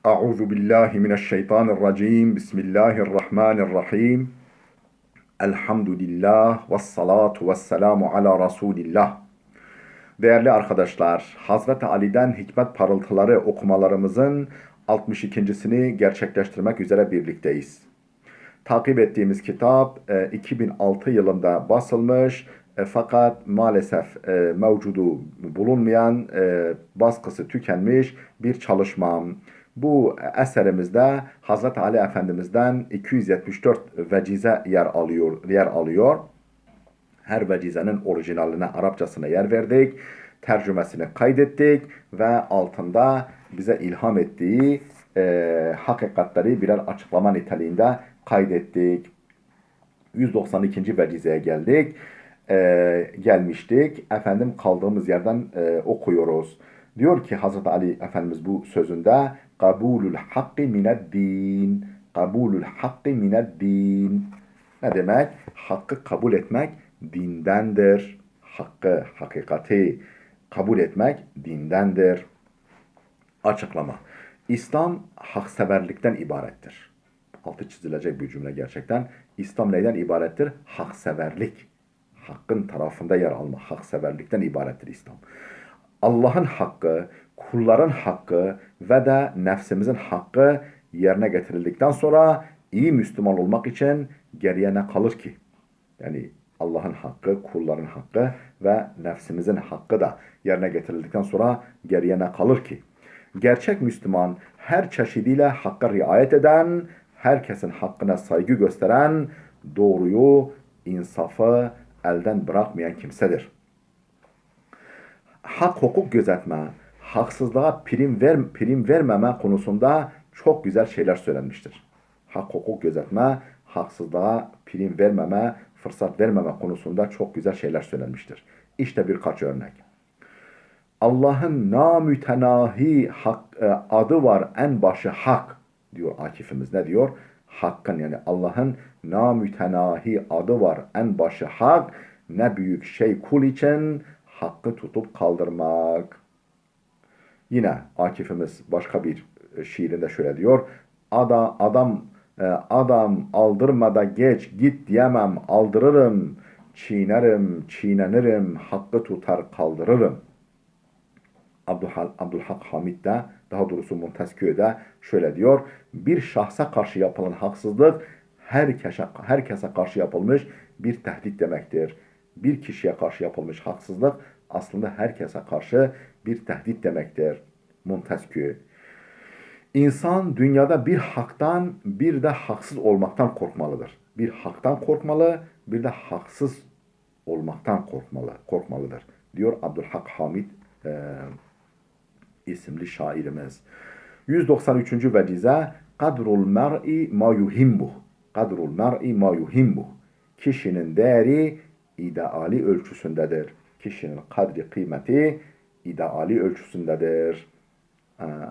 Euzu billahi mineşşeytanirracim. Bismillahirrahmanirrahim. Elhamdülillah ve salatu ve selamu ala Resulillah. Değerli arkadaşlar, Hazreti Ali'den hikmet parıltıları okumalarımızın 62.sini gerçekleştirmek üzere birlikteyiz. Takip ettiğimiz kitap 2006 yılında basılmış fakat maalesef mevcudu bulunmayan, baskısı tükenmiş bir çalışma. Bu eserimizde Hazreti Ali Efendimiz'den 274 vecize yer alıyor. Her vecizenin orijinaline, Arapçasına yer verdik. Tercümesini kaydettik ve altında bize ilham ettiği hakikatleri birer açıklama niteliğinde kaydettik. 192. vecizeye gelmiştik. Efendim kaldığımız yerden okuyoruz. Diyor ki Hazreti Ali Efendimiz bu sözünde kabulul hakki mineddin. Kabulul hakki mineddin. Ne demek? Hakkı kabul etmek dindendir. Hakkı, hakikati kabul etmek dindendir. Açıklama. İslam hakseverlikten ibarettir. Altı çizilecek bir cümle gerçekten. İslam neyden ibarettir? Hakseverlik. Hakkın tarafında yer alma. Hakseverlikten ibarettir İslam. Allah'ın hakkı, kulların hakkı ve de nefsimizin hakkı yerine getirildikten sonra iyi Müslüman olmak için geriye ne kalır ki? Yani Allah'ın hakkı, kulların hakkı ve nefsimizin hakkı da yerine getirildikten sonra geriye ne kalır ki? Gerçek Müslüman her çeşidiyle hakka riayet eden, herkesin hakkına saygı gösteren, doğruyu, insafı elden bırakmayan kimsedir. Hak hukuk gözetme, haksızlığa prim vermeme konusunda çok güzel şeyler söylenmiştir. Hak hukuk gözetme, haksızlığa prim vermeme, fırsat vermeme konusunda çok güzel şeyler söylenmiştir. İşte birkaç örnek. Allah'ın namütenahi adı var, en başı hak diyor Akif'imiz. Ne diyor? Hakkın, yani Allah'ın namütenahi adı var, en başı hak, ne büyük şey kul için hakkı tutup kaldırmak. Yine Akif'imiz başka bir şiirinde şöyle diyor. Adam aldırmada geç git diyemem, aldırırım, çiğnenirim, hakkı tutar kaldırırım. Abdülhak Hamid de, daha doğrusu Montesquieu'da şöyle diyor. Bir şahsa karşı yapılan haksızlık herkese karşı yapılmış bir tehdit demektir. Bir kişiye karşı yapılmış haksızlık aslında herkese karşı bir tehdit demektir. Montesquieu. İnsan dünyada bir haktan bir de haksız olmaktan korkmalıdır. Bir haktan korkmalı, bir de haksız olmaktan korkmalıdır. Diyor Abdülhak Hamid isimli şairimiz. 193. vecize kadrul mer'i ma yuhimbuh. Kadrul mer'i ma yuhimbuh. Kişinin değeri ideali ölçüsündedir. Kişinin kadri kıymeti ideali ölçüsündedir.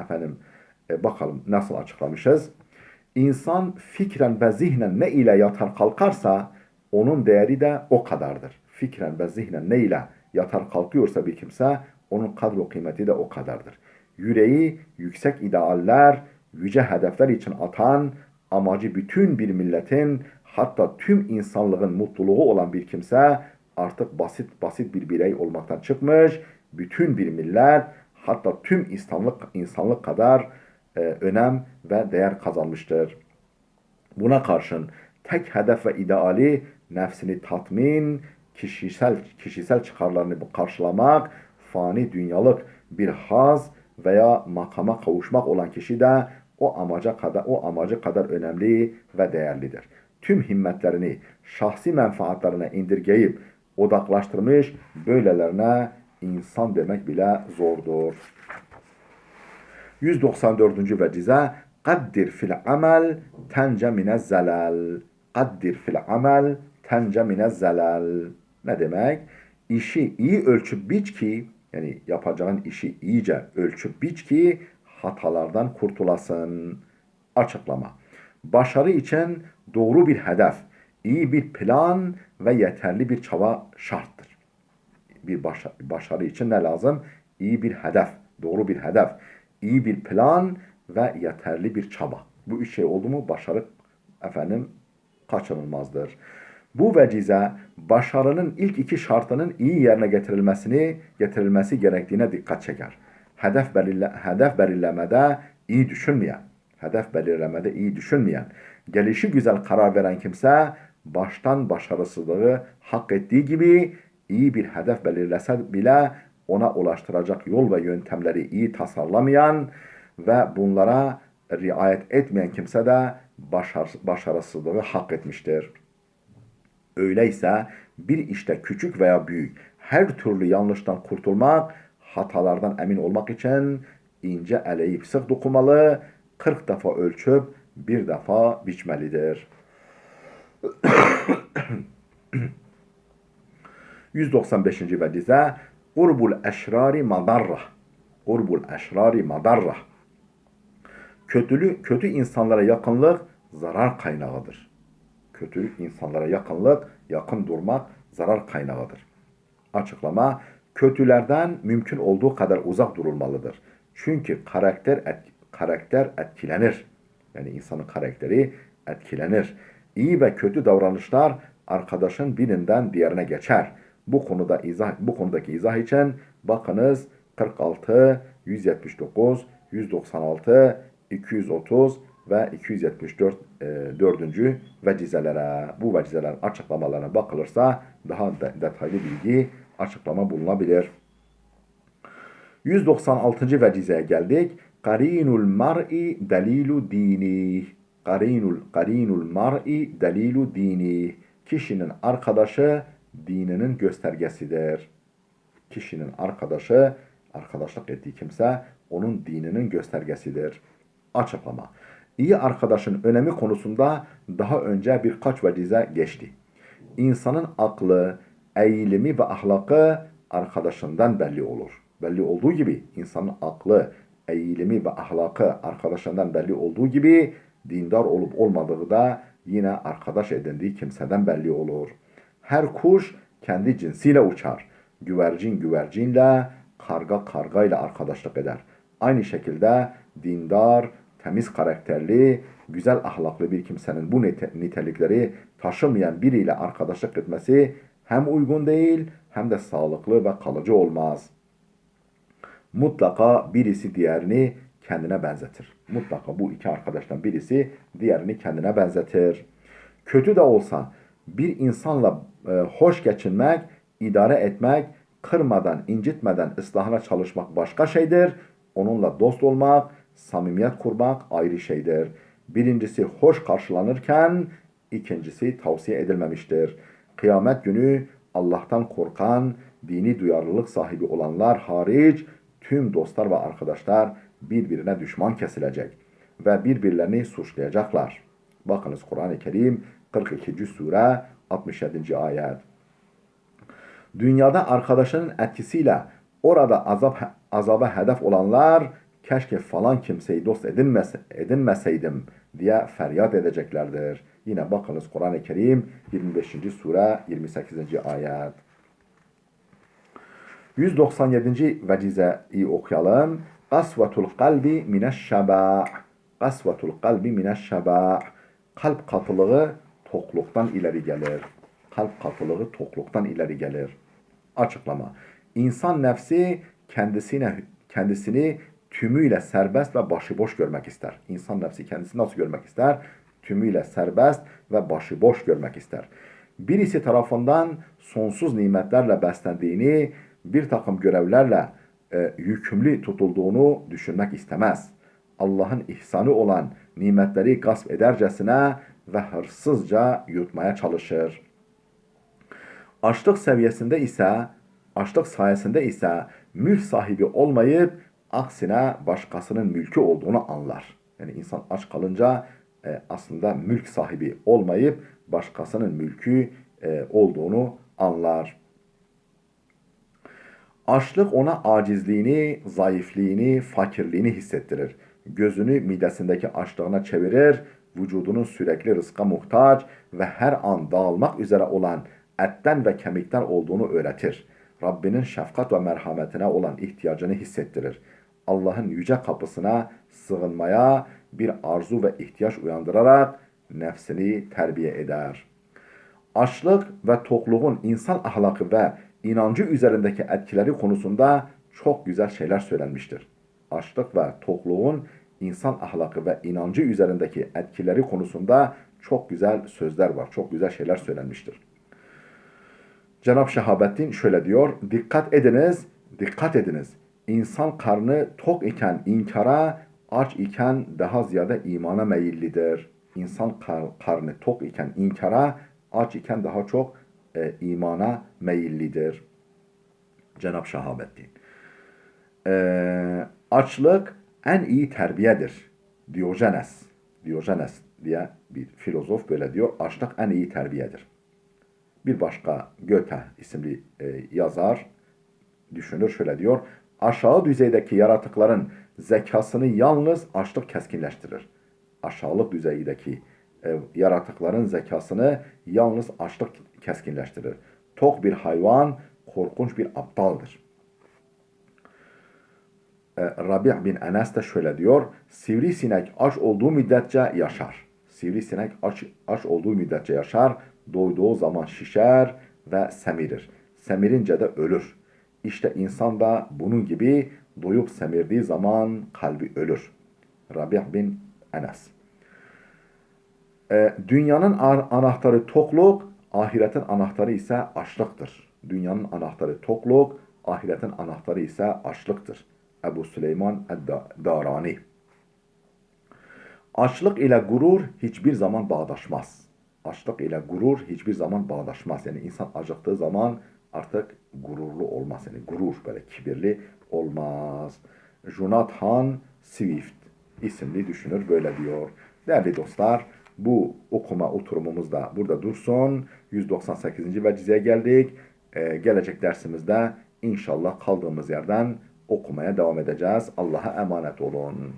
Efendim bakalım nasıl açıklamışız. İnsan fikren ve zihnen ne ile yatar kalkarsa onun değeri de o kadardır. Fikren ve zihnen ne ile yatar kalkıyorsa bir kimse onun kadro kıymeti de o kadardır. Yüreği yüksek idealler, yüce hedefler için atan, amacı bütün bir milletin, hatta tüm insanlığın mutluluğu olan bir kimse artık basit bir birey olmaktan çıkmış, bütün bir millet, hatta tüm insanlık kadar önem ve değer kazanmıştır. Buna karşın tek hedef ve ideali nefsini tatmin, kişisel çıkarlarını karşılamak, fani dünyalık bir haz veya makama kavuşmak olan kişi de o amacı kadar önemli ve değerlidir. Tüm himmetlerini şahsi menfaatlerine indirgeyip odaklaştırmış böylelerine insan demek bile zordur. 194. vecize kaddir fil amel tence minez zelal. Kaddir fil amel tence minez zelal. Ne demek? İşi iyi ölçüp biç ki, yani yapacağın işi iyice ölçüp biç ki hatalardan kurtulasın. Açıklama. Başarı için doğru bir hedef, iyi bir plan ve yeterli bir çaba şarttır. Bir başarı için ne lazım? İyi bir hedef, doğru bir hedef, iyi bir plan ve yeterli bir çaba. Bu üç şey oldu mu başarı kaçınılmazdır. Bu vecize başarının ilk iki şartının iyi yerine getirilmesi gerektiğine dikkat çeker. Hedef belirlemede iyi düşünmeyen, gelişi güzel karar veren kimse baştan başarısızlığı hak ettiği gibi iyi bir hedef belirlese bile ona ulaştıracak yol ve yöntemleri iyi tasarlamayan ve bunlara riayet etmeyen kimse de başarısızlığı hak etmiştir. Öyleyse bir işte küçük veya büyük her türlü yanlıştan kurtulmak, hatalardan emin olmak için ince eleyip sık dokumalı, 40 defa ölçüp bir defa biçmelidir. 195. vecize Qurbul eşrari madarrah. Qurbul eşrari madarrah. Kötü insanlara yakınlık zarar kaynağıdır. Kötü insanlara yakın durmak zarar kaynağıdır. Açıklama, kötülerden mümkün olduğu kadar uzak durulmalıdır. Çünkü karakter etkilenir. Yani insanın karakteri etkilenir. İyi ve kötü davranışlar arkadaşın birinden diğerine geçer. Bu konudaki izah için bakınız 46, 179, 196, 230 ve 274 vecizelere, bu vecizelerin açıklamalarına bakılırsa daha detaylı bilgi, açıklama bulunabilir. 196. vecizeye geldik. Qarinul mar'i delilu dini. Qarinul mar'i delilu dini. Kişinin arkadaşı dininin göstergesidir. Kişinin arkadaşlık ettiği kimse onun dininin göstergesidir. Açıklama. İyi arkadaşın önemi konusunda daha önce birkaç vecize geçti. İnsanın aklı, eğilimi ve ahlakı arkadaşından belli olur. Belli olduğu gibi insanın aklı, eğilimi ve ahlakı arkadaşından belli olduğu gibi dindar olup olmadığı da yine arkadaş edindiği kimseden belli olur. Her kuş kendi cinsiyle uçar. Güvercin güvercinle, karga kargayla arkadaşlık eder. Aynı şekilde dindar, temiz karakterli, güzel ahlaklı bir kimsenin bu nitelikleri taşımayan biriyle arkadaşlık etmesi hem uygun değil hem de sağlıklı ve kalıcı olmaz. Mutlaka birisi diğerini kendine benzetir. Mutlaka bu iki arkadaştan birisi diğerini kendine benzetir. Kötü de olsa bir insanla hoş geçinmek, idare etmek, kırmadan, incitmeden ıslahına çalışmak başka şeydir. Onunla dost olmak, samimiyet kurmak ayrı şeydir. Birincisi hoş karşılanırken ikincisi tavsiye edilmemiştir. Kıyamet günü Allah'tan korkan, dini duyarlılık sahibi olanlar hariç tüm dostlar ve arkadaşlar birbirine düşman kesilecek ve birbirlerini suçlayacaklar. Bakınız Kur'an-ı Kerim 42. sure 67. ayet. Dünyada arkadaşının etkisiyle orada azaba hedef olanlar keşke falan kimseyi dost edinmeseydim diye feryat edeceklerdir. Yine bakınız Kur'an-ı Kerim 25. sure 28. ayet. 197. vecizeyi okuyalım. Kasvetul kalbi mineşşeba. Kasvetul kalbi mineşşeba. Kalp katılığı tokluktan ileri gelir. Kalp katılığı tokluktan ileri gelir. Açıklama. İnsan nefsi kendisini tümüyle serbest ve başıboş görmek ister. İnsan nefsi kendisini nasıl görmek ister? Tümüyle serbest ve başıboş görmek ister. Birisi tarafından sonsuz nimetlerle beslendiğini, bir takım görevlerle yükümlü tutulduğunu düşünmek istemez. Allah'ın ihsanı olan nimetleri gasp edercesine ve hırsızca yutmaya çalışır. Açlık sayesinde ise mülk sahibi olmayıp aksine başkasının mülkü olduğunu anlar. Yani insan aç kalınca aslında mülk sahibi olmayıp başkasının mülkü olduğunu anlar. Açlık ona acizliğini, zayıflığını, fakirliğini hissettirir. Gözünü midesindeki açlığına çevirir, vücudunun sürekli rızka muhtaç ve her an dağılmak üzere olan etten ve kemikten olduğunu öğretir. Rabbinin şefkat ve merhametine olan ihtiyacını hissettirir. Allah'ın yüce kapısına sığınmaya bir arzu ve ihtiyaç uyandırarak nefsini terbiye eder. Açlık ve tokluğun insan ahlakı ve inancı üzerindeki etkileri konusunda çok güzel şeyler söylenmiştir. Açlık ve tokluğun insan ahlakı ve inancı üzerindeki etkileri konusunda çok güzel sözler var, çok güzel şeyler söylenmiştir. Cenab-ı Şehabettin şöyle diyor, dikkat ediniz, dikkat ediniz. İnsan karnı tok iken inkara, aç iken daha ziyade imana meyillidir. İnsan karnı tok iken inkara, aç iken daha çok imana meyillidir. Cenab-ı Şehabettin. Açlık en iyi terbiyedir. Diyojenes diye bir filozof böyle diyor. Açlık en iyi terbiyedir. Bir başka Goethe isimli yazar düşünür şöyle diyor. Aşağı düzeydeki yaratıkların zekasını yalnız açlık keskinleştirir. Aşağılık düzeydeki yaratıkların zekasını yalnız açlık keskinleştirir. Tok bir hayvan korkunç bir aptaldır. Rabi' bin Enes de şöyle diyor. Sivrisinek aç olduğu müddetçe yaşar. Sivrisinek aç olduğu müddetçe yaşar. Doyduğu zaman şişer ve semirir. Semirince de ölür. İşte insan da bunun gibi doyup semirdiği zaman kalbi ölür. Rabi' bin Enes. Dünyanın anahtarı tokluk, ahiretin anahtarı ise açlıktır. Dünyanın anahtarı tokluk, ahiretin anahtarı ise açlıktır. Ebu Süleyman Darani. Açlık ile gurur hiçbir zaman bağdaşmaz. Açlık ile gurur hiçbir zaman bağdaşmaz. Yani insan acıktığı zaman artık gururlu olmaz. Yani gurur böyle kibirli olmaz. Jonathan Swift isimli düşünür böyle diyor. Değerli dostlar, bu okuma oturumumuz da burada dursun. 198. vecizeye geldik. Gelecek dersimizde inşallah kaldığımız yerden okumaya devam edeceğiz. Allah'a emanet olun.